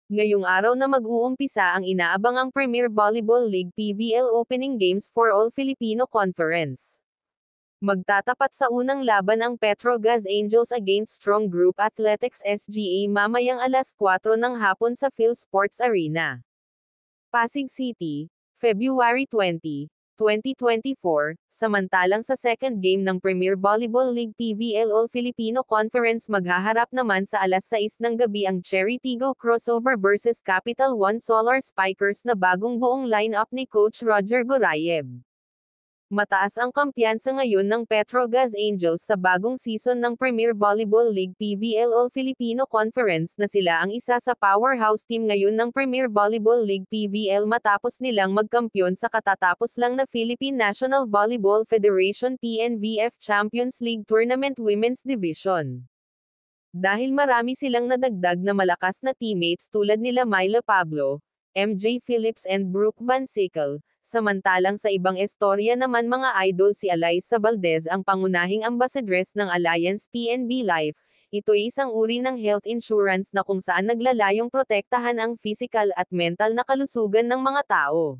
Ngayong araw na mag-uumpisa ang inaabangang Premier Volleyball League PVL Opening Games for All Filipino Conference. Magtatapat sa unang laban ang Petrogas Angels against Strong Group Athletics SGA mamayang alas 4 ng hapon sa PhilSports Arena, Pasig City, February 20, 2024, samantalang sa second game ng Premier Volleyball League PVL All Filipino Conference maghaharap naman sa alas 6 ng gabi ang Cherry Tigo Crossover versus Capital One Solar Spikers na bagong buong line-up ni Coach Roger Gorayev. Mataas ang kampiyansa ngayon ng Petrogas Angels sa bagong season ng Premier Volleyball League PVL All Filipino Conference na sila ang isa sa powerhouse team ngayon ng Premier Volleyball League PVL matapos nilang magkampiyon sa katatapos lang na Philippine National Volleyball Federation PNVF Champions League Tournament Women's Division. Dahil marami silang nadagdag na malakas na teammates tulad nila Myla Pablo, MJ Phillips and Brooke Van Sickle. Samantalang sa ibang istorya naman mga idol si Alyssa Valdez ang pangunahing ambassadress ng Alliance PNB Life. Ito'y isang uri ng health insurance na kung saan naglalayong protektahan ang physical at mental na kalusugan ng mga tao.